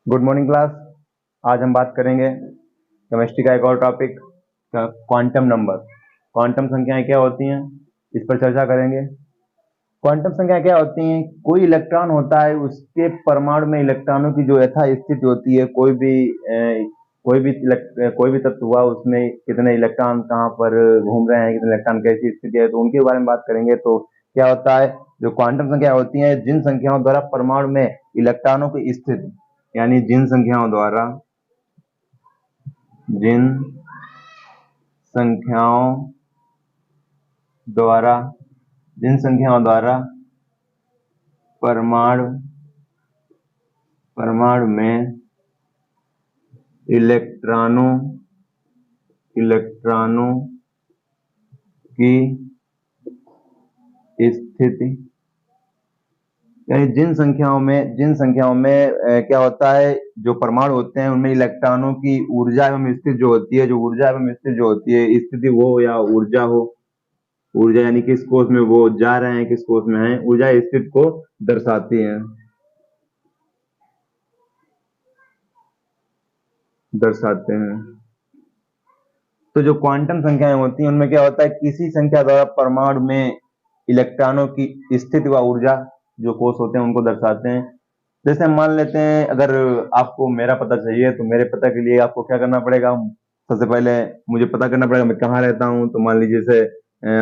Good morning class. आज हम बात करेंगे केमिस्ट्री का एक और टॉपिक क्वांटम नंबर। क्वांटम संख्याएं क्या होती हैं, इस पर चर्चा करेंगे। क्वांटम संख्या क्या होती हैं? कोई इलेक्ट्रॉन होता है, उसके परमाणु में इलेक्ट्रॉनों की जो यथा स्थिति होती है, कोई भी तत्व हुआ, उसमें कितने इलेक्ट्रॉन कहाँ पर घूम रहे हैं, कितने इलेक्ट्रॉन कैसी स्थिति है, तो उनके बारे में बात करेंगे। तो क्या होता है, जो क्वांटम संख्या होती है, जिन संख्याओं द्वारा परमाणु में इलेक्ट्रॉनों की स्थिति, यानी जिन संख्याओं द्वारा परमाणु परमाणु में इलेक्ट्रॉनों की स्थिति, यानी जिन संख्याओं में क्या होता है, जो परमाणु होते हैं उनमें इलेक्ट्रॉनों की ऊर्जा एवं स्थिति जो होती है, स्थिति वो या ऊर्जा हो, ऊर्जा यानी किस कोष में वो जा रहे हैं, किस कोष में है, ऊर्जा स्थिति को दर्शाती है। तो जो क्वांटम संख्याएं होती हैं उनमें क्या होता है, किसी संख्या द्वारा परमाणु में इलेक्ट्रॉनों की स्थिति व ऊर्जा जो कोष होते हैं उनको दर्शाते हैं। जैसे हम मान लेते हैं, अगर आपको मेरा पता चाहिए तो मेरे पता के लिए आपको क्या करना पड़ेगा, सबसे पहले मुझे पता करना पड़ेगा मैं कहाँ रहता हूँ। तो मान लीजिए जैसे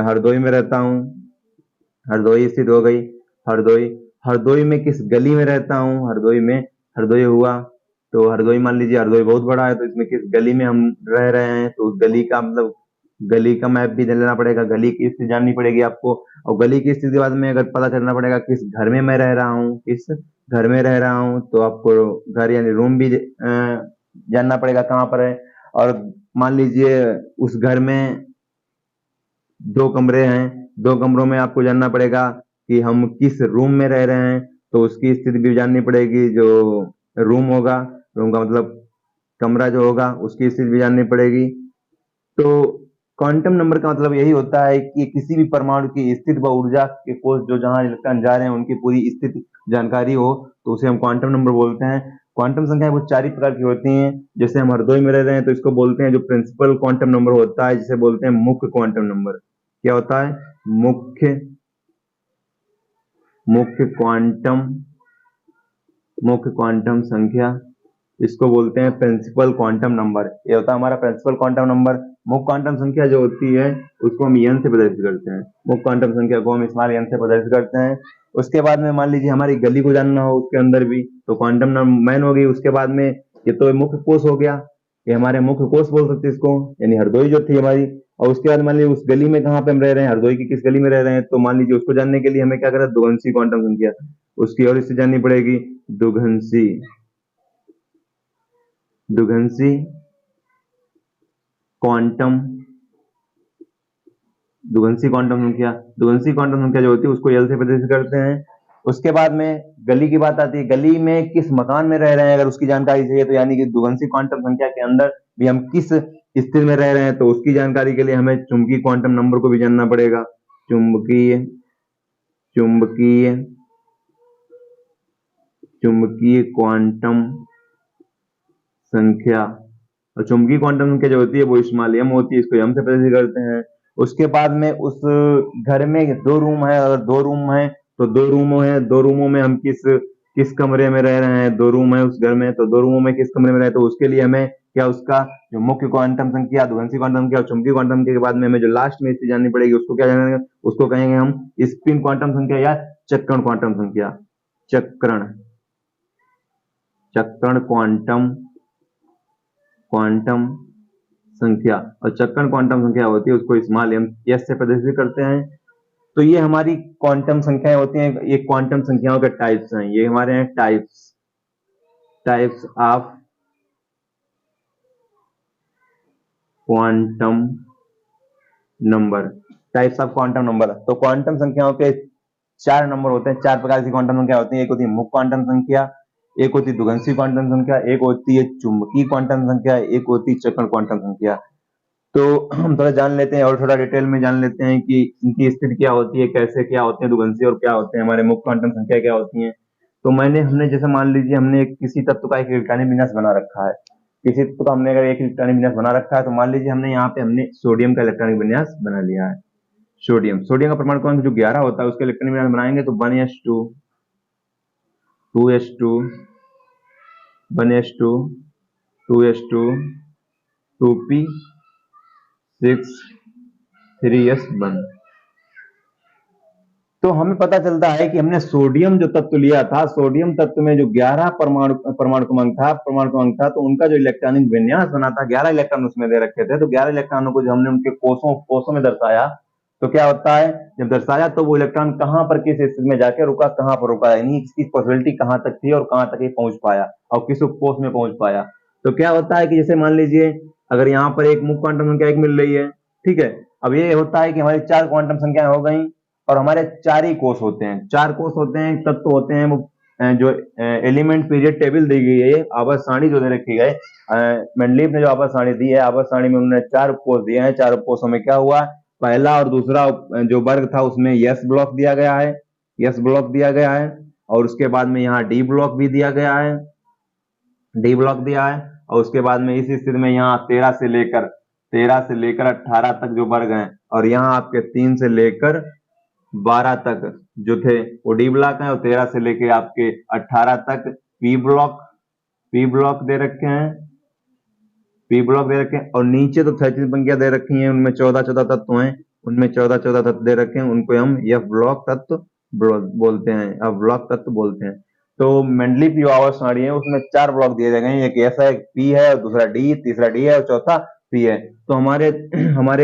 हरदोई में रहता हूँ, हरदोई स्थित हो गई। हरदोई में किस गली में रहता हूँ, हरदोई हुआ। तो हरदोई मान लीजिए, हरदोई बहुत बड़ा है, तो इसमें किस गली में हम रह रहे हैं, तो उस गली का मतलब गली का मैप भी लेना पड़ेगा, गली की स्थिति जाननी पड़ेगी आपको। और गली की स्थिति के बाद में अगर पता चलना पड़ेगा किस घर में मैं रह रहा हूँ, तो आपको घर यानी रूम भी जानना पड़ेगा कहाँ पर है। और मान लीजिए उस घर में 2 कमरे हैं, 2 कमरों में आपको जानना पड़ेगा कि हम किस रूम में रह रहे हैं, तो उसकी स्थिति भी जाननी पड़ेगी। जो रूम होगा, रूम का मतलब कमरा जो होगा, उसकी स्थिति भी जाननी पड़ेगी। तो क्वांटम नंबर का मतलब यही होता है कि किसी भी परमाणु की स्थिति व ऊर्जा के कोष जो जहां इलेक्ट्रॉन जा रहे हैं उनकी पूरी स्थिति जानकारी हो, तो उसे हम क्वांटम नंबर बोलते हैं। क्वांटम संख्या वो 4 ही प्रकार की होती हैं। जैसे हम हरदोई में रह रहे हैं तो इसको बोलते हैं जो प्रिंसिपल क्वांटम नंबर होता है, जिसे बोलते हैं मुख्य क्वांटम नंबर। क्या होता है? मुख्य क्वांटम संख्या, इसको बोलते हैं प्रिंसिपल क्वांटम नंबर। ये होता है हमारा प्रिंसिपल क्वांटम नंबर। मुख्य क्वांटम संख्या जो होती है उसको हम n से प्रदर्शित करते हैं, मुख्य क्वांटम संख्या को हम स्मॉल n से प्रदर्शित करते हैं। उसके बाद में मान लीजिए हमारी गली को जानना हो, उसके अंदर भी तो क्वांटम नंबर मैन होगी। उसके बाद में ये तो मुख्य कोष हो गया, ये हमारे मुख्य कोष बोल सकते हैं इसको, यानी हरदोई जो थी हमारी। और उसके बाद मान लीजिए उस गली में कहाँ पे हम रह रहे हैं, हरदोई की किस गली में रह रहे हैं, तो मान लीजिए उसको जानने के लिए हमें क्या करें, दुगंसी क्वांटम संख्या, उसकी और इससे जाननी पड़ेगी। दुगंसी क्वांटम संख्या जो होती है उसको एल से प्रदर्शित करते हैं। उसके बाद में गली की बात आती है, गली में किस मकान में रह रहे हैं अगर उसकी जानकारी चाहिए, तो यानी कि दुगंसी क्वांटम संख्या के अंदर भी हम किस स्थिति में रह रहे हैं, तो उसकी जानकारी के लिए हमें चुंबकीय क्वांटम नंबर को भी जानना पड़ेगा। चुंबकीय क्वांटम संख्या, और चुंबकीय क्वांटम संख्या जो होती है वो स्मॉल m होती है, इसको m से प्रदर्शित करते हैं। उसके बाद में उस घर में 2 रूम है, अगर 2 रूम है तो 2 रूमों में हम किस कमरे में रह रहे हैं, 2 रूम है उस घर में, तो 2 रूमों में किस कमरे में रहे, तो उसके लिए हमें क्या, उसका जो मुख्य क्वांटम संख्या, दुगंसी क्वांटम संख्या और चुंबकीय क्वांटम संख्या के बाद में हमें जो लास्ट में स्थिति जाननी पड़ेगी, उसको क्या जानेंगे, उसको कहेंगे हम स्पिन क्वांटम संख्या या चक्रण क्वांटम संख्या। चक्रण क्वांटम संख्या, और चक्रण क्वांटम संख्या होती है उसको स्मॉल m s से प्रदर्शित करते हैं। तो ये हमारी क्वांटम संख्याएं होती हैं, ये क्वांटम संख्याओं के टाइप्स हैं, ये हमारे हैं टाइप्स ऑफ क्वांटम नंबर। तो क्वांटम संख्याओं के 4 नंबर होते हैं, 4 प्रकार की क्वांटम संख्या होती है। एक होती है मुख्य क्वांटम संख्या, एक होती है दुगंसी क्वांटम संख्या, एक होती है चुंबकीय क्वांटम संख्या, एक होती है चक्रण क्वांटम संख्या। तो हम थोड़ा जान लेते हैं और थोड़ा डिटेल में जान लेते हैं कि इनकी स्थिति क्या होती है, कैसे क्या होते हैं दुगंसी और क्या होते हैं हमारे मुख्य क्वांटम संख्या क्या होती हैं। तो हमने जैसे मान लीजिए हमने किसी तत्व का एक इलेक्ट्रॉनिक विन्यास बना रखा है, किसी तत्व का हमने अगर एक इलेक्ट्रॉनिक विन्यास बना रखा है, तो मान लीजिए हमने यहाँ पे हमने सोडियम का इलेक्ट्रॉनिक विन्यास बना लिया है। सोडियम का परमाणु क्रमांक जो 11 होता है उसके इलेक्ट्रॉनिक विन्यास बनाएंगे तो 1s2 2s2 1s2 2s2 2p 6 3s1। तो हमें पता चलता है कि हमने सोडियम जो तत्व लिया था, सोडियम तत्व में जो 11 परमाणु क्रमांक था, तो उनका जो इलेक्ट्रॉनिक विन्यास बना था 11 इलेक्ट्रॉन उसमें दे रखे थे। तो 11 इलेक्ट्रॉनों को जो हमने उनके कोषों में दर्शाया, तो क्या होता है जब दर्शाया तो वो इलेक्ट्रॉन कहां पर किस स्थिति में जाके रुका, कहां पर रुका, यानी इसकी पॉसिबिलिटी कहां तक थी और कहां तक ये पहुंच पाया और किस उपकोष में पहुंच पाया। तो क्या होता है कि जैसे मान लीजिए अगर यहाँ पर एक मुख्य क्वांटम संख्या एक मिल रही है, ठीक है, अब ये होता है कि हमारी 4 क्वांटम संख्याएं हो गई और हमारे 4 ही कोष होते हैं, 4 कोष होते हैं, तत्व होते हैं। वो जो एलिमेंट पीरियड टेबल दी गई है, आवर्त सारणी जो दे रखी है, मेंडलीव ने जो आवर्त सारणी दी है, आवर्त सारणी में उन्होंने 4 कोष दिए हैं। 4 कोषों में क्या हुआ, पहला और दूसरा जो वर्ग था उसमें यस ब्लॉक दिया गया है, यस ब्लॉक दिया गया है, और उसके बाद में यहाँ डी ब्लॉक भी दिया गया है, डी ब्लॉक दिया है, और उसके बाद में इस स्थिति में यहाँ 13 से लेकर 18 तक जो वर्ग हैं, और यहाँ आपके 3 से लेकर 12 तक जो थे वो डी ब्लॉक है, और 13 से लेकर आपके 18 तक पी ब्लॉक दे रखे हैं, और नीचे तो 36 पंक्तियां दे रखी हैं, उनमें 14 तत्व हैं, उनमें 14 तत्व दे रखे हैं, उनको हम एफ ब्लॉक तत्व बोलते हैं, एफ ब्लॉक तत्व बोलते हैं। तो मेंडलीव की जो आवर्त सारणी है उसमें 4 ब्लॉक दिए गए हैं, एक एस है, एक पी है, दूसरा डी, तीसरा डी है और चौथा पी है। तो हमारे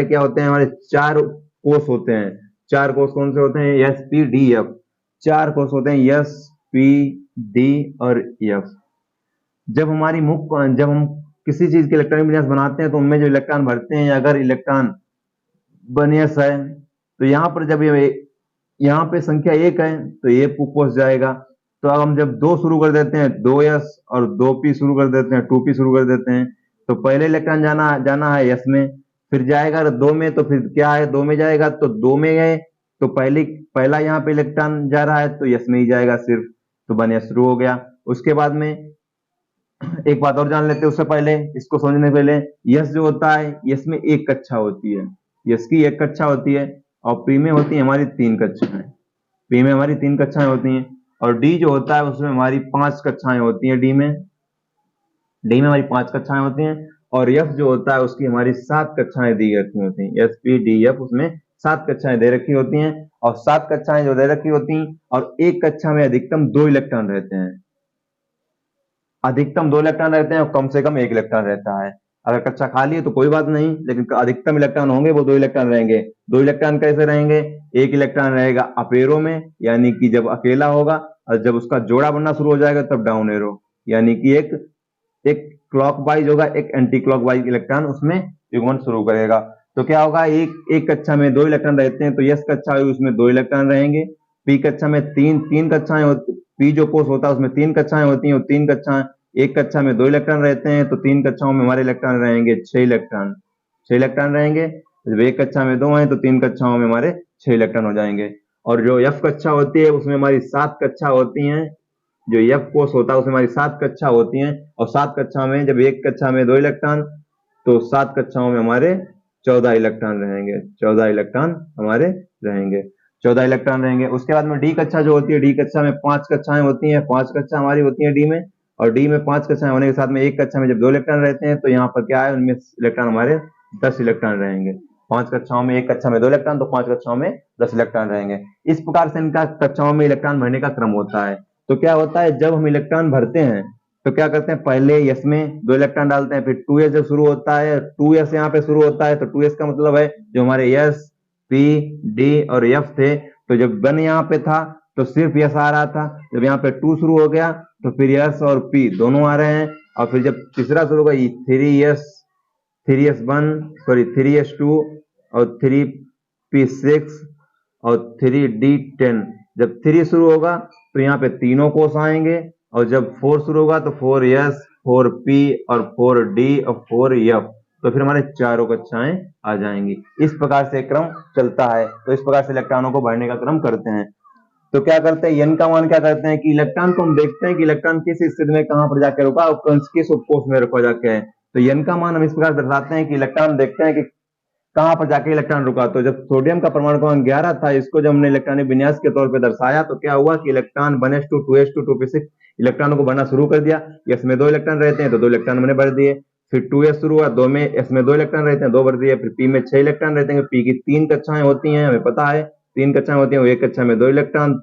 क्या होते हैं, हमारे 4 कोष होते हैं। 4 कोष कौन से होते हैं, एस पी डी एफ, 4 कोष होते हैं, एस पी डी और एफ। जब हम किसी चीज के इलेक्ट्रॉनिक विन्यास बनाते हैं तो उनमें जो इलेक्ट्रॉन भरते हैं, अगर इलेक्ट्रॉन 1s है तो यहाँ पर जब यहाँ पे संख्या 1 है तो ये कोष जाएगा। तो अब हम जब 2 शुरू कर देते हैं, 2s और 2p शुरू कर देते हैं, 2p शुरू कर देते हैं, तो पहले इलेक्ट्रॉन जाना है s में, फिर जाएगा 2 में, तो फिर क्या है 2 में जाएगा, तो 2 में गए तो पहला यहाँ पे इलेक्ट्रॉन जा रहा है तो s में ही जाएगा सिर्फ, तो 1s शुरू हो गया। उसके बाद में एक बात और जान लेते हैं उससे पहले, इसको समझने पहले, यस जो होता है, यस में एक कक्षा होती है, यस की एक कक्षा होती है, और पी में होती है हमारी 3 कक्षाएं, पी में हमारी 3 कक्षाएं होती हैं, और डी जो होता है उसमें हमारी 5 कक्षाएं होती हैं, डी में हमारी 5 कक्षाएं होती हैं, और एफ जो होता है उसकी हमारी 7 कक्षाएं दी रखी होती हैं, एस पी डी एफ उसमें 7 कक्षाएं दे रखी होती हैं, और 7 कक्षाएं जो दे रखी होती हैं, और एक कक्षा में अधिकतम 2 इलेक्ट्रॉन रहते हैं, अधिकतम 2 इलेक्ट्रॉन रहते हैं और कम से कम 1 इलेक्ट्रॉन रहता है। अगर कक्षा खाली है तो कोई बात नहीं, लेकिन अधिकतम इलेक्ट्रॉन होंगे वो 2 इलेक्ट्रॉन रहेंगे। 2 इलेक्ट्रॉन कैसे रहेंगे, एक इलेक्ट्रॉन रहेगा अप एरो में, यानी कि जब अकेला होगा, और जब उसका जोड़ा बनना शुरू हो जाएगा तब डाउन एरो, यानी कि एक क्लॉकवाइज होगा, एक एंटी क्लॉकवाइज इलेक्ट्रॉन उसमें युग्मन शुरू करेगा। तो क्या होगा, एक कक्षा में 2 इलेक्ट्रॉन रहते हैं, तो यस कक्षा हुई उसमें 2 इलेक्ट्रॉन रहेंगे, पी कक्षा में तीन कक्षाएं होती, पी जो कोष होता है उसमें 3 कक्षाएं होती हैं, और 3 कक्षाएं, एक कक्षा में 2 इलेक्ट्रॉन रहते हैं, तो 3 कक्षाओं में हमारे इलेक्ट्रॉन रहेंगे 6 इलेक्ट्रॉन रहेंगे। जब एक कक्षा में 2 हैं तो 3 कक्षाओं में हमारे 6 इलेक्ट्रॉन हो जाएंगे। और जो एफ कक्षा होती है उसमें हमारी 7 कक्षा होती हैं, जो एफ कोष होता है उसमें हमारी 7 कक्षा होती हैं, और 7 कक्षा में जब एक कक्षा में 2 इलेक्ट्रॉन, तो 7 कक्षाओं में हमारे 14 इलेक्ट्रॉन रहेंगे, 14 इलेक्ट्रॉन हमारे रहेंगे, 14 इलेक्ट्रॉन रहेंगे। उसके बाद में डी कक्षा जो होती है, डी कक्षा में 5 कक्षाएं होती हैं, 5 कक्षा हमारी होती है डी में, और डी में 5 कक्षाएं होने के साथ में एक कक्षा में जब 2 इलेक्ट्रॉन रहते हैं तो यहाँ पर क्या है, उनमें इलेक्ट्रॉन हमारे 10 इलेक्ट्रॉन रहेंगे। 5 कक्षाओं में एक कक्षा में 2 इलेक्ट्रॉन, तो 5 कक्षाओं में 10 इलेक्ट्रॉन रहेंगे। इस प्रकार से इनका कक्षाओं में इलेक्ट्रॉन भरने का क्रम होता है। तो क्या होता है, जब हम इलेक्ट्रॉन भरते हैं तो क्या करते हैं, पहले यस में 2 इलेक्ट्रॉन डालते हैं, फिर 2s जब शुरू होता है, 2s यहाँ पे शुरू होता है, तो 2s का मतलब है जो हमारे एस पी डी और एफ थे, तो जब 1 यहाँ पे था तो सिर्फ यस आ रहा था, जब यहाँ पे 2 शुरू हो गया तो फिर यस और पी दोनों आ रहे हैं, और फिर जब तीसरा शुरू होगा 3s2 और 3p6 और 3d10, जब 3 शुरू होगा तो यहाँ पे तीनों कोष आएंगे, और जब 4 शुरू होगा तो 4s 4p और 4d और 4f, तो फिर हमारे चारों कक्षाएं आ जाएंगी। इस प्रकार से क्रम चलता है। तो इस प्रकार से इलेक्ट्रॉनों को भरने का क्रम करते हैं। तो क्या करते हैं, n का मान क्या करते हैं कि इलेक्ट्रॉन को हम देखते हैं कि इलेक्ट्रॉन किस स्थिति में कहां पर जाके रुका और किस उपकोष में रुका जाके है। तो n का मान हम इस प्रकार दर्शाते हैं कि इलेक्ट्रॉन देखते हैं कि कहां पर जाके इलेक्ट्रॉन रुका। तो जब सोडियम का परमाणु क्रमांक 11 था, इसको जब हमने इलेक्ट्रॉनिक विन्यास के तौर पर दर्शाया तो क्या हुआ कि इलेक्ट्रॉन 1s2 2s2 2p6 इलेक्ट्रॉनों को बनना शुरू कर दिया। s में 2 इलेक्ट्रॉन रहते हैं तो 2 इलेक्ट्रॉन मैंने भर दिए। फिर 2s शुरू हुआ, 2 में s में 2 इलेक्ट्रॉन रहते हैं 2 भर दिए। फिर p में 6 इलेक्ट्रॉन रहते हैं, p की 3 कक्षाएं होती हैं, हमें पता है 3 कक्षाएं होती हैं, एक कक्षा में 2 इलेक्ट्रॉन,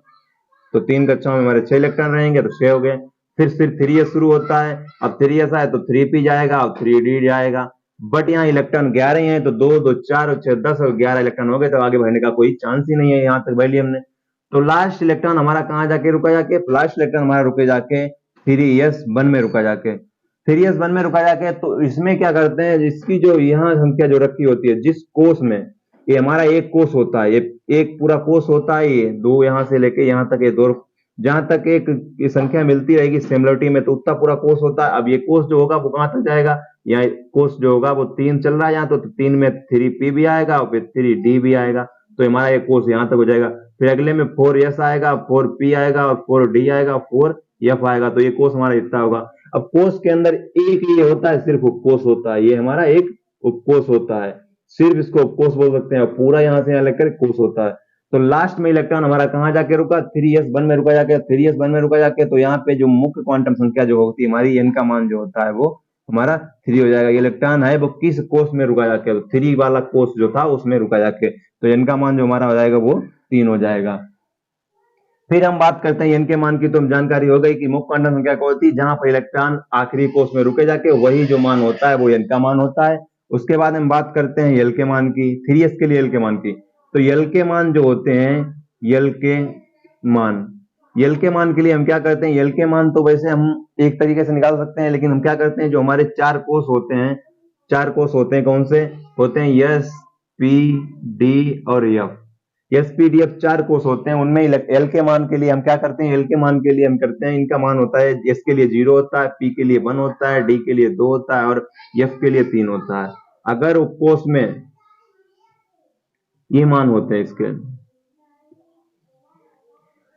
तो 3 कक्षाओं में हमारे 6 इलेक्ट्रॉन रहेंगे तो 6 हो गए। फिर 3s शुरू होता है, अब 3s आए तो 3p जाएगा और 3d जाएगा। बट यहाँ इलेक्ट्रॉन 11 ही है तो 2 2 4 और 6 10 और 11 इलेक्ट्रॉन हो गए, तो आगे बढ़ने का कोई चांस ही नहीं है, यहाँ तक वैल्यू हमने। तो लास्ट इलेक्ट्रॉन हमारा कहाँ जाके रुका जाके, लास्ट इलेक्ट्रॉन हमारा रुके जाके 3s1 में रुका जाके, 3s1 में रुका जाके। तो इसमें क्या करते हैं, इसकी जो यहाँ संख्या जो रखी होती है जिस कोष में, ये हमारा एक कोष होता है, ये एक पूरा कोष होता है, ये 2 यहाँ से लेके यहाँ तक, ये 2 जहां तक एक संख्या मिलती रहेगी सिमिलरिटी में तो उतना पूरा कोष होता है। अब ये कोष जो होगा वो कहां तक जाएगा, यहाँ कोष जो होगा वो 3 चल रहा है यहाँ, तो 3 में 3p भी आएगा और फिर 3d भी आएगा, तो हमारा ये कोष यहाँ तक हो जाएगा। फिर अगले में 4s आएगा, 4p आएगा और 4d आएगा, 4f आएगा, तो ये कोष हमारा इतना होगा। अब कोष के अंदर एक ये होता है, सिर्फ उपकोष होता है, ये हमारा एक उपकोष होता है, सिर्फ इसको उपकोष बोल सकते हैं, पूरा यहाँ से यहाँ लेकर कोष होता है। तो लास्ट में इलेक्ट्रॉन हमारा कहाँ जाके रुका, 3s1 में रुका जाके, 3s1 में रुका जाके। तो यहाँ पे जो मुख्य क्वांटम संख्या जो होती है हमारी, n का मान जो होता है वो हमारा 3 हो जाएगा। इलेक्ट्रॉन है वो किस कोष में रुका जाके, तो 3 वाला कोष जो था उसमें रुका जाके, तो n का मान जो हमारा हो जाएगा वो 3 हो जाएगा। फिर हम बात करते हैं n के मान की, तो हम जानकारी हो गई कि मुख्य क्वांटम संख्या कौन होती है, जहां पर इलेक्ट्रॉन आखिरी कोष में रुके जाके वही जो मान होता है वो n का मान होता है। उसके बाद हम बात करते हैं l के मान की, 3s के लिए l के मान की। तो l के मान जो होते हैं, l के मान, l के मान के लिए हम क्या करते हैं, l के मान तो वैसे हम एक तरीके से निकाल सकते हैं, लेकिन हम क्या करते हैं, जो हमारे 4 कोष होते हैं, 4 कोष होते हैं, कौन से होते हैं, s p d और f, एसपीडीएफ 4 कोष होते हैं, उनमें एल के मान के लिए हम क्या करते हैं, एल के मान के लिए हम करते हैं, इनका मान होता है, एस के लिए 0 होता है, पी के लिए 1 होता है, डी के लिए 2 होता है और एफ के लिए 3 होता है। अगर उपकोष में ये मान होते हैं, इसके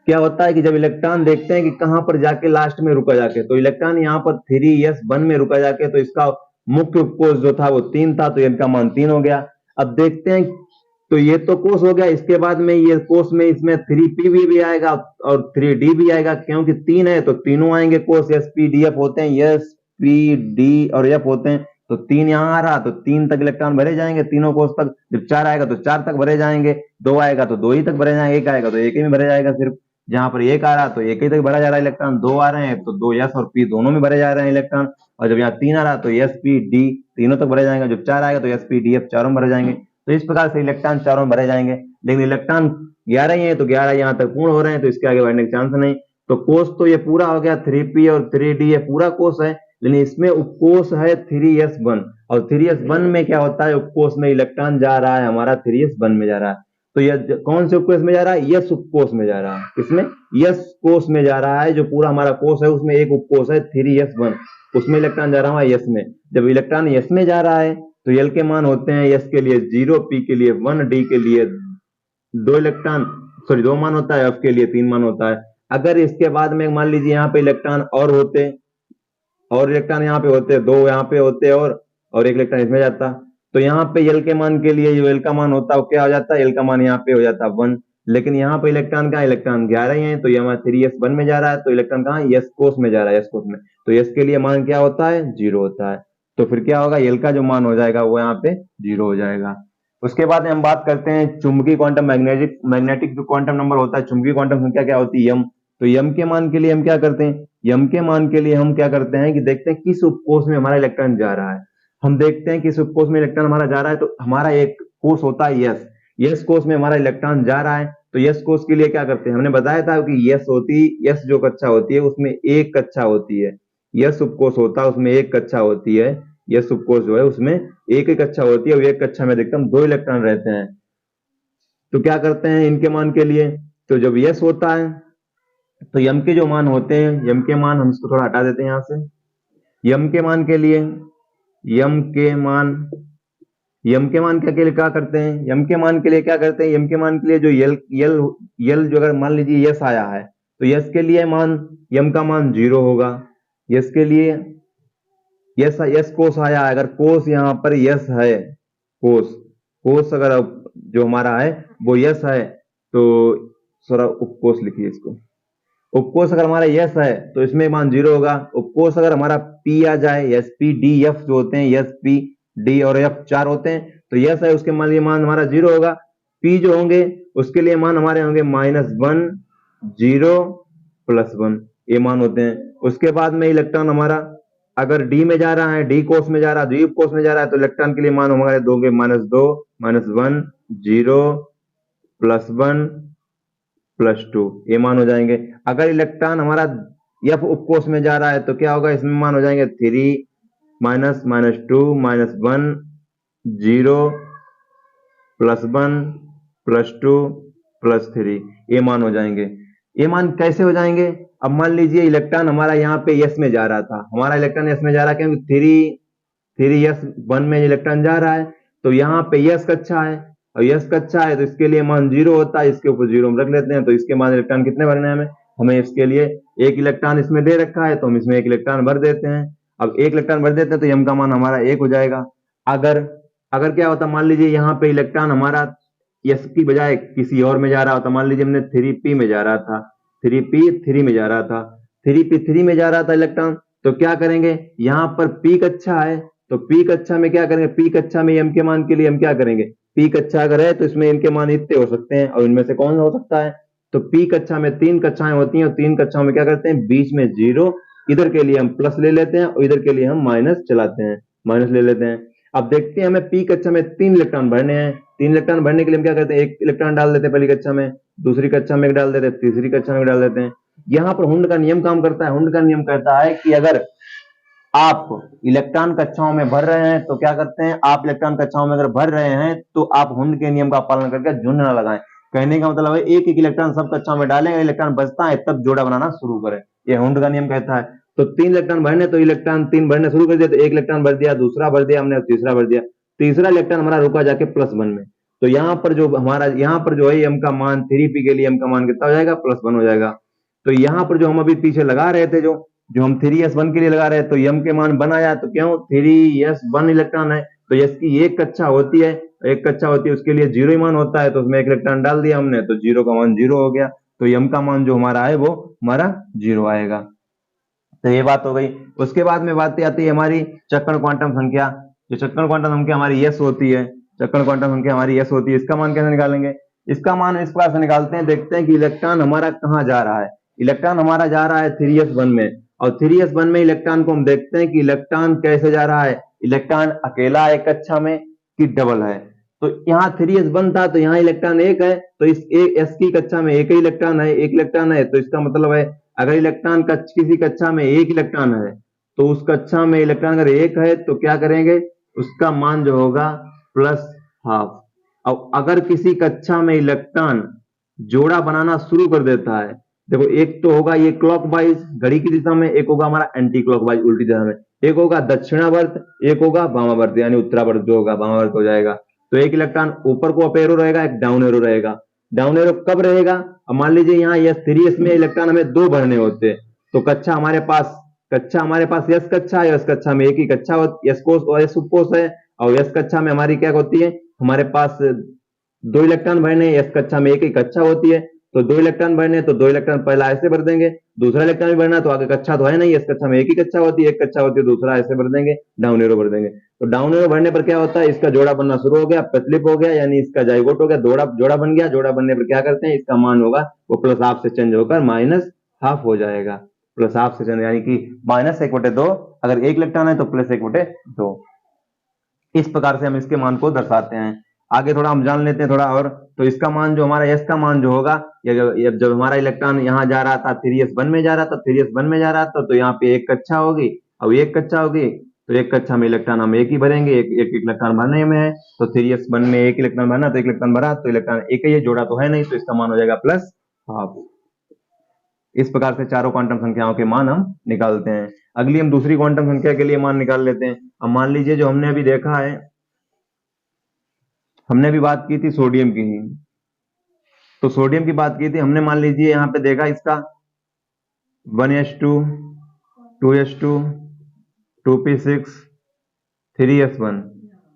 क्या होता है कि जब इलेक्ट्रॉन देखते हैं कि कहां पर जाके लास्ट में रुका जाके, तो इलेक्ट्रॉन यहाँ पर 3s1 में रुका जाके, तो इसका मुख्य उपकोष जो था वो 3 था, तो इनका मान 3 हो गया। अब देखते हैं, तो ये तो कोष हो गया, इसके बाद में ये कोष में इसमें 3p भी आएगा और 3d भी आएगा, क्योंकि 3 है तो तीनों आएंगे कोष, एसपीडीएफ होते हैं, एस पी डी और एफ होते हैं। तो 3 यहाँ आ रहा तो 3 तक इलेक्ट्रॉन भरे जाएंगे तीनों कोष तक, जब 4 आएगा तो 4 तक भरे जाएंगे, 2 आएगा तो 2 ही तक भरे जाएंगे, 1 आएगा तो 1 ही में भरे जाएगा सिर्फ। जहां पर 1 आ रहा तो 1 ही तक भरा जा रहा है इलेक्ट्रॉन, 2 आ रहे हैं तो 2 एस और पी दोनों में भरे जा रहे हैं इलेक्ट्रॉन, और जब यहाँ 3 आ रहा तो एस पी डी तीनों तक भरे जाएंगे, जब 4 आएगा तो एस पी डी एफ चारों में भरे जाएंगे। तो इस प्रकार से इलेक्ट्रॉन चारों में भरे जाएंगे, लेकिन इलेक्ट्रॉन 11 ही है तो 11 यहाँ तक पूर्ण हो रहे हैं, तो इसके आगे बढ़ने का चांस नहीं। तो कोष तो ये पूरा हो गया, 3p और 3d ये पूरा कोष है, लेकिन इसमें उपकोष है 3s1, और 3s1 में क्या होता है, उपकोष में इलेक्ट्रॉन जा रहा है हमारा 3s1 में जा रहा है। तो यह कौन से उपकोष में जा रहा है, यस उपकोष में जा रहा है, इसमें यस कोष में जा रहा है, जो पूरा हमारा कोष है उसमें एक उपकोष है 3s1, उसमें इलेक्ट्रॉन जा रहा है यस में। जब इलेक्ट्रॉन यस में जा रहा है तो एल के मान होते हैं, एस के लिए 0, पी के लिए 1, डी के लिए 2 इलेक्ट्रॉन, सॉरी 2 मान होता है, एफ के लिए 3 मान होता है। अगर इसके बाद में मान लीजिए यहाँ पे इलेक्ट्रॉन और होते, और इलेक्ट्रॉन यहाँ पे होते, 2 यहाँ पे होते और 1 इलेक्ट्रॉन इसमें जाता, तो यहाँ पे एल के मान के लिए जो एल का मान होता है वो क्या हो जाता है, एल का मान यहाँ पे हो जाता है 1, लेकिन यहाँ पे इलेक्ट्रॉन का, इलेक्ट्रॉन 11 ही है तो ये हमारा 3s1 में जा रहा है, तो इलेक्ट्रॉन कहाँ, यस कोष में जा रहा है, यस कोष में, तो यस के लिए मान क्या होता है, 0 होता है। तो फिर क्या होगा, एल का जो मान हो जाएगा वो यहाँ पे 0 हो जाएगा। उसके बाद हम बात करते हैं चुंबकीय क्वांटम मैग्नेटिक जो क्वांटम नंबर होता है, चुंबकीय क्वांटम संख्या क्या होती है, यम। तो यम के मान के लिए हम क्या करते हैं, यम के मान के लिए हम क्या करते हैं कि देखते हैं किस उपकोष में हमारा इलेक्ट्रॉन जा रहा है। हम देखते हैं किस उपकोष में इलेक्ट्रॉन हमारा जा रहा है, तो हमारा एक कोष होता है यस, यस कोष में हमारा इलेक्ट्रॉन जा रहा है, तो यस कोष के लिए क्या करते हैं, हमने बताया था कि यस जो कक्षा होती है उसमें एक कक्षा होती है, यस उपकोष होता है उसमें एक कक्षा होती है, यस उपकोष जो है उसमें एक ही कक्षा होती है, और एक कक्षा में देखते हम 2 इलेक्ट्रॉन रहते हैं। तो क्या करते हैं इनके मान के लिए, तो जब यस होता है तो यम के जो मान होते हैं, यम के मान हम इसको थोड़ा हटा देते हैं यहाँ से, यम के मान के लिए, यम के मान, यम के मान के लिए क्या करते हैं, यम के मान के लिए क्या करते हैं, यम के मान के लिए जो यल यल यल जो अगर मान लीजिए यस आया है तो यस के लिए मान यम का मान 0 होगा। यस के लिए यस यस कोस आया है, अगर कोस यहाँ पर यस है, कोस कोस अगर जो हमारा है वो यस है तो थोड़ा उपकोस लिखिए इसको। उपकोष अगर हमारा यस है तो इसमें मान 0 होगा। उपकोष अगर हमारा पी आ जाए, एस पी डी एफ जो होते हैं, एस पी डी और एफ 4 होते हैं, तो यस है उसके मान मान हमारा 0 होगा। पी जो होंगे उसके लिए मान हमारे होंगे -1 0 +1, ये मान होते हैं। उसके बाद में इलेक्ट्रॉन हमारा अगर डी में जा रहा है, डी कोष में जा रहा है, द्वीप कोष में जा रहा है, तो इलेक्ट्रॉन के लिए मान हमारे दोगे -2 -1 0 +1 +2, ये मान हो जाएंगे। अगर इलेक्ट्रॉन हमारा एफ उपकोष में जा रहा है तो क्या होगा, इसमें मान हो जाएंगे 3 -2 -1 0 +1 +2 +3, ये मान हो जाएंगे। ये मान कैसे हो जाएंगे, अब मान लीजिए इलेक्ट्रॉन हमारा यहाँ पे यस में जा रहा था, हमारा इलेक्ट्रॉन यस में जा रहा है क्योंकि 3 यस 1 में इलेक्ट्रॉन जा रहा है, तो यहाँ पे यस कक्षा है और यस कक्षा है तो इसके लिए मान 0 होता है, इसके ऊपर 0 हम रख लेते हैं। तो इसके मान इलेक्ट्रॉन कितने भरने हैं हमें इसके लिए 1 इलेक्ट्रॉन इसमें दे रखा है तो हम इसमें 1 इलेक्ट्रॉन भर देते हैं। अब 1 इलेक्ट्रॉन भर देते हैं तो यम का मान हमारा 1 हो जाएगा। अगर अगर क्या होता, मान लीजिए यहाँ पे इलेक्ट्रॉन हमारा यस की बजाय किसी और में जा रहा होता, मान लीजिए हमने 3p में जा रहा था, 3p 3 में जा रहा था, 3p 3 में जा रहा था इलेक्ट्रॉन, तो क्या करेंगे, यहाँ पर p कक्षा है तो p कक्षा में क्या करेंगे, p कक्षा में m के मान के लिए हम क्या करेंगे, p कक्षा अगर है तो इसमें इनके मान इतने हो सकते हैं और इनमें से कौन हो सकता है, तो p कक्षा में 3 कक्षाएं होती हैं और 3 कक्षाओं में क्या करते हैं, बीच में 0, इधर के लिए हम प्लस ले लेते हैं और इधर के लिए हम माइनस चलाते हैं, माइनस ले लेते हैं। अब देखते हैं हमें p कक्षा में 3 इलेक्ट्रॉन भरने हैं, 3 इलेक्ट्रॉन भरने के लिए हम क्या करते हैं, 1 इलेक्ट्रॉन डाल देते हैं पहली कक्षा में, दूसरी कक्षा में डाल देते हैं, तीसरी कक्षा में डाल देते हैं। यहाँ पर हुंड का नियम काम करता है, हुंड का नियम कहता है कि अगर आप इलेक्ट्रॉन कक्षाओं में भर रहे हैं तो क्या करते हैं, आप इलेक्ट्रॉन कक्षाओं में अगर भर रहे हैं तो आप हुंड के नियम का पालन करके झुंड न लगाएं। कहने का मतलब है एक एक इलेक्ट्रॉन सब कक्षाओं में डालें, इलेक्ट्रॉन बचता है तब जोड़ा बनाना शुरू करें, ये हुंड का नियम कहता है। तो 3 इलेक्ट्रॉन भरने तो इलेक्ट्रॉन 3 भरने शुरू कर दिया, तो 1 इलेक्ट्रॉन भर दिया, दूसरा भर दिया हमने, तीसरा भर दिया, तीसरा इलेक्ट्रॉन हमारा रुका जाके +1 में। तो यहाँ पर जो हमारा यहाँ पर जो है एम का मान 3p के लिए एम का मान कितना हो जाएगा, +1 हो जाएगा। तो यहाँ पर जो हम अभी पीछे लगा रहे थे, जो हम 3s1 के लिए लगा रहे हैं, तो यम के मान 1 आया, तो क्यों 3s1 इलेक्ट्रॉन है तो यस की एक कक्षा होती है, एक कक्षा होती है उसके लिए 0 ही मान होता है, तो उसमें 1 इलेक्ट्रॉन डाल दिया हमने तो 0 का मान 0 हो गया, तो यम का मान जो हमारा है वो हमारा 0 आएगा। तो ये बात हो गई। उसके बाद में बात आती है हमारी चक्कड़ क्वांटम संख्या। जो चक्कड़ क्वांटम संख्या हमारी यस होती है, चक्कड़ क्वांटम संख्या हमारी यस होती है, इसका मान कैसे निकालेंगे, इसका मान इस प्रकार से निकालते हैं, देखते हैं कि इलेक्ट्रॉन हमारा कहाँ जा रहा है। इलेक्ट्रॉन हमारा जा रहा है 3s1 में, और 3s1 में इलेक्ट्रॉन को हम देखते हैं कि इलेक्ट्रॉन कैसे जा रहा है, इलेक्ट्रॉन अकेला एक कक्षा में कि डबल है। तो यहाँ 3s1 था तो यहाँ इलेक्ट्रॉन एक है, तो इस एस की कक्षा में एक ही इलेक्ट्रॉन है, एक इलेक्ट्रॉन है, तो इसका मतलब है अगर इलेक्ट्रॉन किसी कक्षा में एक इलेक्ट्रॉन है तो उस कक्षा में इलेक्ट्रॉन अगर एक है तो क्या करेंगे, उसका मान जो होगा +12। अब अगर किसी कक्षा में इलेक्ट्रॉन जोड़ा बनाना शुरू कर देता है, देखो एक तो होगा ये क्लॉकवाइज घड़ी की दिशा में, एक होगा हमारा एंटी क्लॉकवाइज उल्टी दिशा में, एक होगा दक्षिणावर्त, एक होगा वामावर्त यानी उत्तरावर्त जो होगा वामावर्त हो जाएगा। तो एक इलेक्ट्रॉन ऊपर को अप एरो रहेगा, एक डाउन एरो रहेगा। डाउन एरो कब रहेगा, अब मान लीजिए यहाँ यस 3s में इलेक्ट्रॉन हमें 2 भरने होते, तो कक्षा हमारे पास यस कक्षा है, यस कक्षा में एक ही कक्षा होती, यस कोष और यस उपकोष है, और यस कक्षा में हमारी क्या होती है, हमारे पास 2 इलेक्ट्रॉन भरने, यस कक्षा में एक ही कक्षा होती है, तो 2 इलेक्ट्रॉन भरने तो 2 इलेक्ट्रॉन पहला ऐसे भर देंगे, दूसरा इलेक्ट्रॉन भी भरना तो आगे कक्षा तो है नहीं, इस कक्षा में एक ही कक्षा होती है, एक कक्षा होती है, दूसरा ऐसे भर देंगे, डाउन एरो भर देंगे। तो डाउन एरो भरने पर क्या होता है, इसका जोड़ा बनना शुरू हो गया, प्रतिलिप हो गया, यानी इसका जाइगोट हो गया, जोड़ा बन गया। जोड़ा बनने पर क्या करते हैं, इसका मान होगा वो +12 से चेंज होकर -12 हो जाएगा, +12 से चेंज, यानी कि -1/2, अगर एक इलेक्ट्रॉन है तो +1/2। इस प्रकार से हम इसके मान को दर्शाते हैं। आगे थोड़ा हम जान लेते हैं थोड़ा और, तो इसका मान जो हमारा एस का मान जो होगा, जब हमारा इलेक्ट्रॉन यहाँ जा रहा था 3s1 में जा रहा था, 3s1 में जा रहा था, तो यहाँ पे एक कक्षा होगी, अब एक कक्षा होगी तो एक कक्षा में इलेक्ट्रॉन हम एक ही भरेंगे, एक इलेक्ट्रॉन भरने में है, तो 3s1 में एक इलेक्ट्रॉन भरना, तो एक इलेक्ट्रॉन भरा तो इलेक्ट्रॉन एक ही है, जोड़ा तो है नहीं, तो इसका मान हो जाएगा +12। इस प्रकार से चारों क्वांटम संख्याओं के मान हम निकालते हैं। अगली हम दूसरी क्वांटम संख्या के लिए मान निकाल लेते हैं। अब मान लीजिए जो हमने अभी देखा है हमने भी बात की थी सोडियम की ही, तो सोडियम की बात की थी हमने, मान लीजिए यहाँ पे देखा इसका 1s2 2s2 2p6 3s1।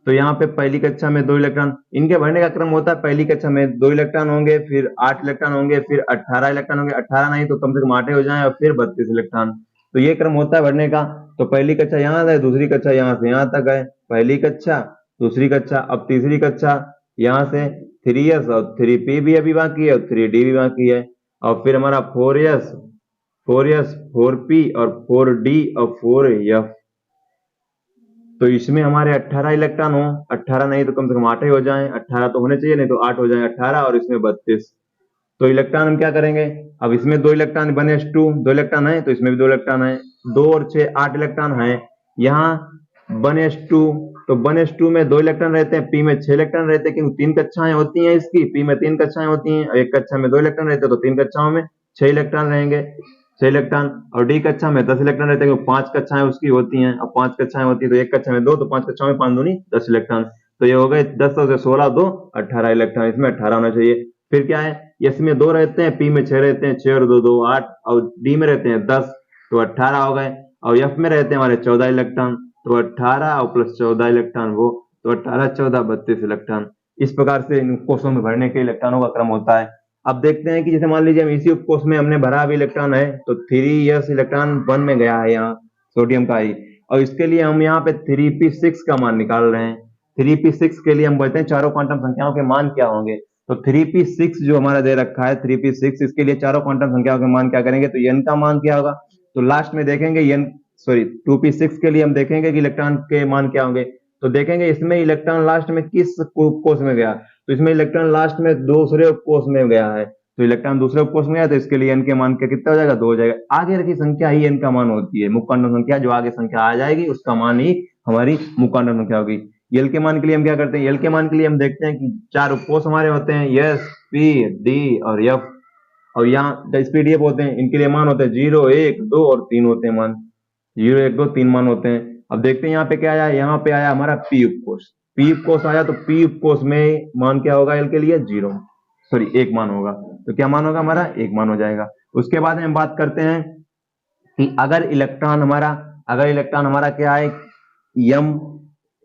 तो यहाँ पे पहली कक्षा में 2 इलेक्ट्रॉन, इनके भरने का क्रम होता है, पहली कक्षा में 2 इलेक्ट्रॉन होंगे, फिर 8 इलेक्ट्रॉन होंगे, फिर 18 इलेक्ट्रॉन होंगे, 18 नहीं तो कम से कम 8 हो जाए, और फिर 32 इलेक्ट्रॉन। तो ये क्रम होता है भरने का। तो पहली कक्षा यहाँ है, दूसरी कक्षा यहाँ से यहाँ तक है, पहली कक्षा दूसरी कक्षा, अब तीसरी कक्षा यहाँ से 3s और 3p भी अभी बाकी है और 3d भी बाकी है, और फिर हमारा 4s 4p और 4d और 4f। तो इसमें हमारे 18 इलेक्ट्रॉन हो, 18 नहीं तो कम से कम 8 ही हो जाए, 18 तो होने चाहिए, नहीं तो 8 हो जाए, 18 और इसमें 32। तो इलेक्ट्रॉन हम क्या करेंगे, अब इसमें 2 इलेक्ट्रॉन 1s2 2 इलेक्ट्रॉन है, तो इसमें भी 2 इलेक्ट्रॉन है, 2 और 6 8 इलेक्ट्रॉन है। यहाँ 1s2, तो 1s2 में 2 इलेक्ट्रॉन रहते हैं, p में 6 इलेक्ट्रॉन रहते हैं, क्योंकि 3 कक्षाएं होती हैं इसकी, p में 3 कक्षाएं होती हैं, एक कक्षा में 2 इलेक्ट्रॉन रहते हैं, तो 3 कक्षाओं में 6 इलेक्ट्रॉन रहेंगे, 6 इलेक्ट्रॉन। और डी कक्षा में 10 इलेक्ट्रॉन रहते हैं, 5 कक्षाएं उसकी होती हैं, अब 5 कक्षाएं होती है तो एक कक्षा में 2, तो 5 कक्षाओं में 5 दूनी 10 इलेक्ट्रॉन। तो ये हो गए 10 और 16 2 18 इलेक्ट्रॉन, इसमें 18 होना चाहिए। फिर क्या है, इसमें 2 रहते हैं, पी में 6 रहते हैं, 6 और 2 2 8, और डी में रहते हैं 10, तो 18 हो गए, और एफ में रहते हैं हमारे 14 इलेक्ट्रॉन, तो 18 और प्लस 14 इलेक्ट्रॉन वो, तो 18 14 32 इलेक्ट्रॉन। इस प्रकार से इन कोषों में भरने के इलेक्ट्रॉनों का क्रम होता है। अब देखते हैं कि जैसे मान लीजिए हम इसी उपकोष में हमने भरा भी इलेक्ट्रॉन है, तो 3s इलेक्ट्रॉन 1 में गया है यहाँ सोडियम का ही, और इसके लिए हम यहाँ पे 3p6 का मान निकाल रहे हैं। 3p6 के लिए हम बोलते हैं चारों क्वांटम संख्याओं के मान क्या होंगे। तो 3p6 जो हमारा दे रखा है 3p6, इसके लिए चारों क्वांटम संख्याओं के मान क्या करेंगे, तो n का मान क्या होगा, तो लास्ट में देखेंगे n, सॉरी 2p6 के लिए हम देखेंगे कि इलेक्ट्रॉन के मान क्या होंगे। तो देखेंगे इसमें इलेक्ट्रॉन लास्ट में किस उपकोष में गया, तो इसमें इलेक्ट्रॉन लास्ट में दूसरे उपकोष में गया है, तो इलेक्ट्रॉन दूसरे उपकोष में गया, तो इसके लिए n के मान का कितना हो जाएगा, 2 हो जाएगा। आगे की संख्या ही n का मान होती है, मुख्य क्वांटम संख्या जो आगे संख्या आ जाएगी उसका मान ही हमारी मुख्य क्वांटम संख्या होगी। एल के मान के लिए हम क्या करते हैं, एल के मान के लिए हम देखते हैं कि 4 उपकोष हमारे होते हैं, एस पी डी और एफ, और यहाँ स्पीडीएफ होते हैं, इनके लिए मान होते हैं 0 1 2 और 3 होते हैं मान, 0 1 2 3 मान होते हैं। अब देखते हैं यहाँ पे क्या आया, यहाँ पे आया हमारा पी उपकोष, पी उपकोष आया, तो पी उपकोष में मान क्या होगा एल के लिए, 0, सॉरी 1 मान होगा, तो क्या मान होगा हमारा, 1 मान हो जाएगा। उसके बाद हम बात करते हैं कि अगर इलेक्ट्रॉन हमारा क्या है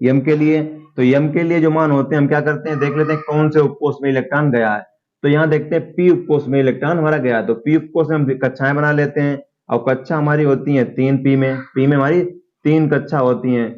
यम के लिए, तो यम के लिए जो मान होते हैं हम क्या करते हैं, देख लेते हैं कौन से उपकोष में इलेक्ट्रॉन गया है। तो यहाँ देखते हैं पी उपकोष में इलेक्ट्रॉन हमारा गया है, तो पी उपकोष में हम कक्षाएं बना लेते हैं, और कक्षा हमारी होती है 3 पी में हमारी 3 कक्षा होती हैं,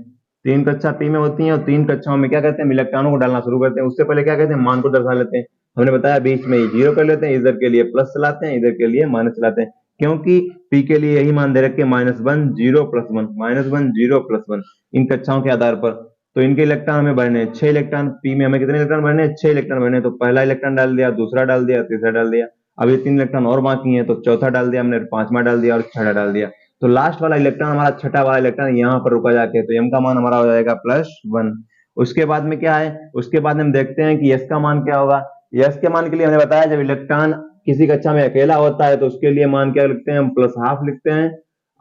3 कक्षा पी में होती हैं, और 3 कक्षाओं में क्या करते हैं, इलेक्ट्रॉनों को डालना शुरू करते हैं। उससे पहले क्या करते हैं, मान को दर्शा लेते हैं, हमने बताया बीच में 0 कर लेते हैं, इधर के लिए प्लस चलाते हैं, इधर के लिए माइनस चलाते हैं, क्योंकि पी के लिए यही मान दे रखे -1 0 +1 -1 0 +1 इन कक्षाओं के आधार पर। तो इनके इलेक्ट्रॉन हमें भरने हैं 6 इलेक्ट्रॉन, पी में हमें कितने इलेक्ट्रॉन भरने हैं, 6 इलेक्ट्रॉन भरने हैं। तो पहला इलेक्ट्रॉन डाल दिया, दूसरा डाल दिया, तीसरा डाल दिया, अब ये 3 इलेक्ट्रॉन और बाकी हैं, तो चौथा डाल दिया हमने, 5वां डाल दिया और 6वां डाल दिया। तो लास्ट वाला इलेक्ट्रॉन हमारा 6वां वाला इलेक्ट्रॉन यहाँ पर रुका जाके, तो एम का मान हमारा हो जाएगा +1। उसके बाद में क्या है, उसके बाद हम देखते हैं कि एस का मान क्या होगा। एस के मान के लिए हमने बताया जब इलेक्ट्रॉन किसी कक्षा में अकेला होता है तो उसके लिए मान क्या लिखते हैं, हम +½ लिखते हैं।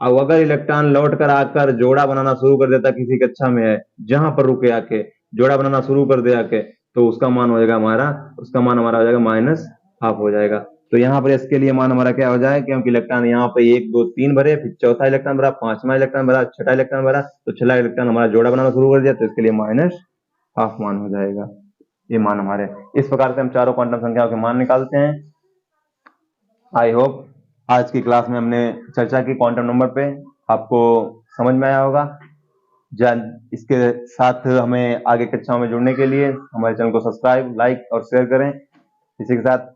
अब अगर इलेक्ट्रॉन लौट कर आकर जोड़ा बनाना शुरू कर देता, किसी कक्षा में है जहां पर रुके आके जोड़ा बनाना शुरू कर दे आके, तो उसका मान हो जाएगा हमारा हो जाएगा -½ हो जाएगा। तो यहाँ पर इसके लिए मान हमारा क्या हो जाएगा, क्योंकि इलेक्ट्रॉन यहाँ पे 1 2 3 भरे, फिर चौथा इलेक्ट्रॉन भरा, 5वां इलेक्ट्रॉन भरा, 6वां इलेक्ट्रॉन भरा, तो 6वां इलेक्ट्रॉन हमारा जोड़ा बनाना शुरू कर दिया, तो इसके लिए -½ मान हो जाएगा। ये मान हमारे, इस प्रकार से हम चारों क्वांटम संख्याओं के मान निकालते हैं। आई होप आज की क्लास में हमने चर्चा की क्वांटम नंबर पे, आपको समझ में आया होगा। इसके साथ हमें आगे कक्षाओं में जुड़ने के लिए हमारे चैनल को सब्सक्राइब, लाइक और शेयर करें। इसी के साथ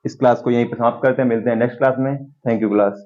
इस क्लास को यहीं पर समाप्त करते हैं, मिलते हैं नेक्स्ट क्लास में। Thank you class.